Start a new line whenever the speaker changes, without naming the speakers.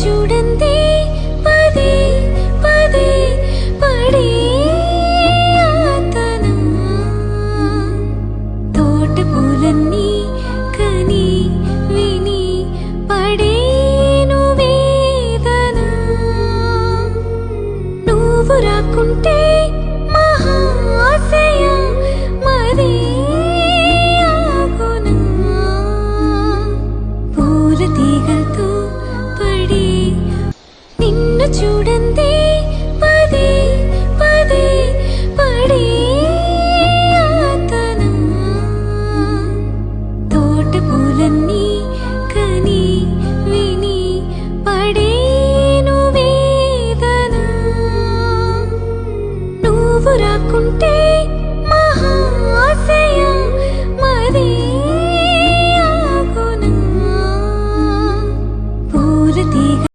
చూడండి పదే పదే పడే ఆతన తోట పూలన్నీ కని విని పడేను వేదన నువ్వు రాకుంటే మహాశయ మరే ఆగునా పూల తీగలతో పడి నిన్ను చూడండి పదే పదే పడే ఆతన తోట పూలన్నీ కని విని పడేను వేదన నువ్వు రాకుంటే మహాశయ మరే ఆగునా పూల తీగ